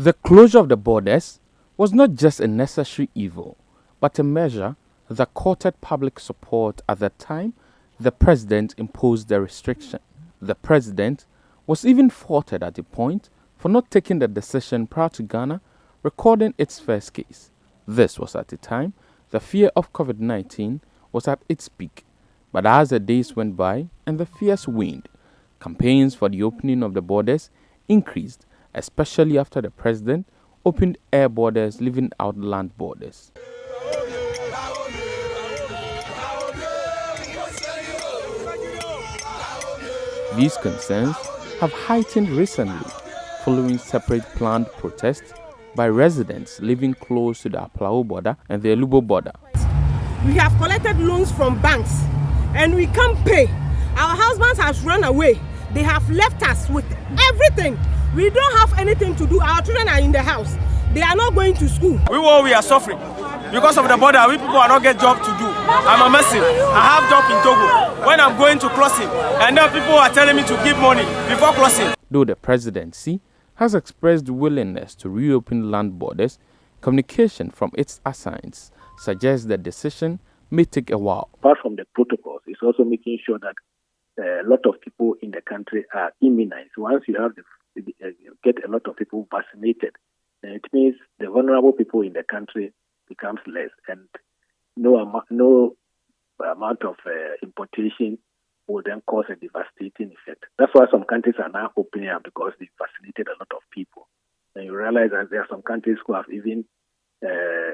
The closure of the borders was not just a necessary evil, but a measure that courted public support at the time the president imposed the restriction. The president was even faulted at the point for not taking the decision prior to Ghana recording its first case. This was at the time the fear of COVID-19 was at its peak. But as the days went by and the fears waned, campaigns for the opening of the borders increased, especially after the president opened air borders, leaving out land borders. These concerns have heightened recently following separate planned protests by residents living close to the Aplao border and the Elubo border. We have collected loans from banks and we can't pay. Our husbands have run away. They have left us with everything. We don't have anything to do. Our children are in the house. They are not going to school. We are suffering because of the border. We people are not get job to do. I'm a messin. I have job in Togo. When I'm going to crossing, and then people are telling me to give money before crossing. Though the presidency has expressed willingness to reopen land borders, communication from its assigns suggests the decision may take a while. Apart from the protocols, it's also making sure that a lot of people in the country are immunized. Once you have get a lot of people vaccinated, then it means the vulnerable people in the country becomes less, and no amount of importation will then cause a devastating effect. That's why some countries are now opening up, because they vaccinated a lot of people. And you realize that there are some countries who have even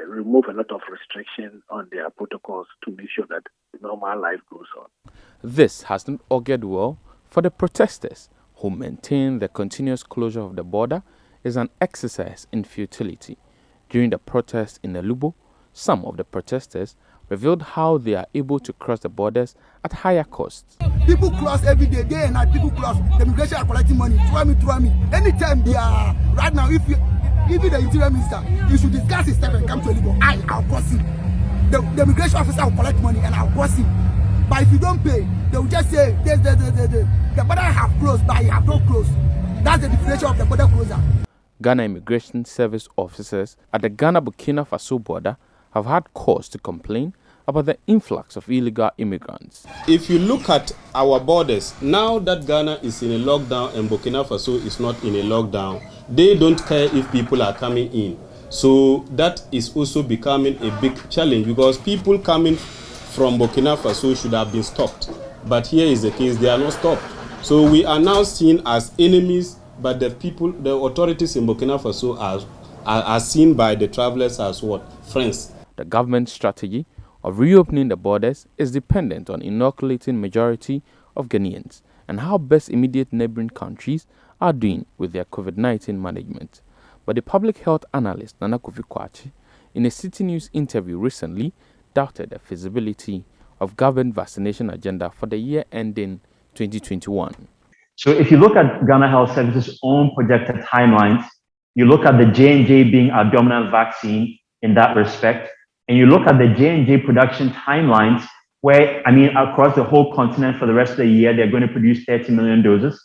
removed a lot of restrictions on their protocols to make sure that normal life goes on. This has not augured well for the protesters, who maintain the continuous closure of the border is an exercise in futility. During the protest in Elubo, some of the protesters revealed how they are able to cross the borders at higher costs. People cross every day and night. People cross. The immigration are collecting money. Throw me. Anytime they are, right now, if even the interior minister, you should discuss his step and come to Elubo. I'll cross him. The immigration officer will collect money and I'll cross him. But if you don't pay, they will just say, the border have closed, but you have not closed. That's the definition of the border closure. Ghana Immigration Service officers at the Ghana-Burkina Faso border have had cause to complain about the influx of illegal immigrants. If you look at our borders, now that Ghana is in a lockdown and Burkina Faso is not in a lockdown, they don't care if people are coming in. So that is also becoming a big challenge, because people coming from Burkina Faso should have been stopped. But here is the case, they are not stopped. So we are now seen as enemies, but the authorities in Burkina Faso are seen by the travelers as what? Friends. The government strategy of reopening the borders is dependent on inoculating majority of Ghanaians and how best immediate neighboring countries are doing with their COVID-19 management. But the public health analyst Nana Kofi Kwachi, in a Citi News interview recently, doubted the feasibility of government vaccination agenda for the year ending 2021. So if you look at Ghana Health Services' own projected timelines, you look at the J&J being our dominant vaccine in that respect, and you look at the J&J production timelines, where, across the whole continent for the rest of the year, they're going to produce 30 million doses.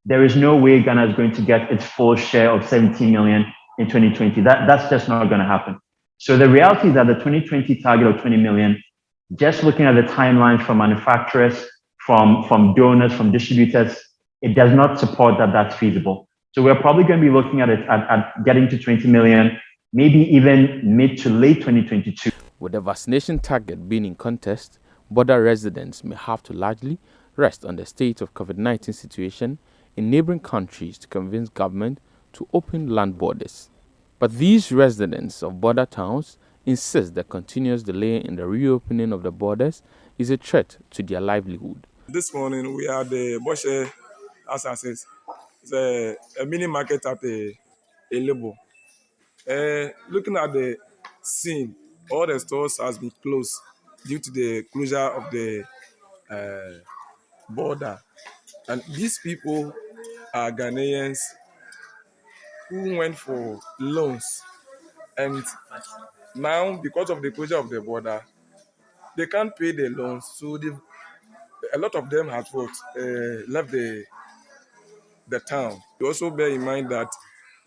There is no way Ghana is going to get its full share of 17 million in 2020. That's just not going to happen. So the reality is that the 2020 target of 20 million, just looking at the timelines from manufacturers, from donors, from distributors, it does not support that that's feasible. So we're probably going to be looking at getting to 20 million, maybe even mid to late 2022. With the vaccination target being in contest, border residents may have to largely rest on the state of COVID-19 situation in neighboring countries to convince government to open land borders. But these residents of border towns insist the continuous delay in the reopening of the borders is a threat to their livelihood. This morning we are the Boshe Assassins. It's a mini market at Elubo. Looking at the scene, all the stores has been closed due to the closure of the border. And these people are Ghanaians who went for loans. And now, because of the closure of the border, they can't pay the loans. So a lot of them have left the town. You also bear in mind that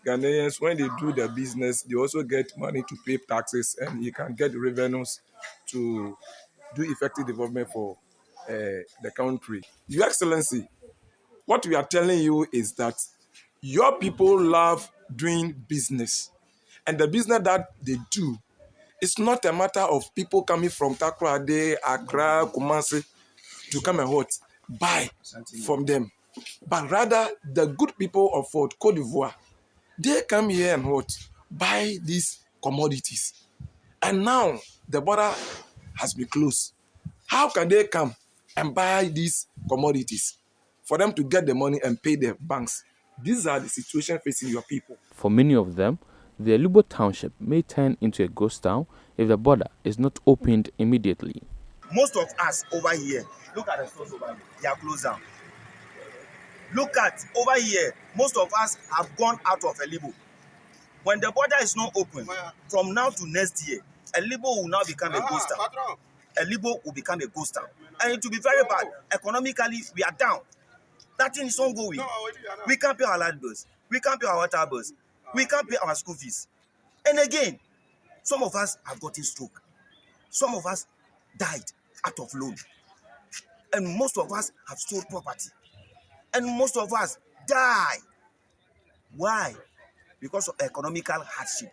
Ghanaians, when they do their business, they also get money to pay taxes, and you can get revenues to do effective development for the country. Your Excellency, what we are telling you is that your people love doing business, and the business that they do, it's not a matter of people coming from Takoradi, Accra, Kumasi to come and what buy from them, but rather the good people of Cote d'Ivoire, they come here and what buy these commodities, and now the border has been closed. How can they come and buy these commodities for them to get the money and pay the banks? These are the situation facing your people. For many of them, the Elubo township may turn into a ghost town if the border is not opened immediately. Most of us over here, look at the stores over here, they are closed down. Look at over here, most of us have gone out of Elubo. When the border is not open, from now to next year, Elubo will now become a ghost town. Elubo will become a ghost town. And it will be very bad. Economically, we are down. Nothing is ongoing. We can't pay our land bills. We can't pay our water bills. We can't pay our school fees. And again, some of us have gotten stroke. Some of us died out of loan. And most of us have sold property. And most of us die. Why? Because of economical hardship.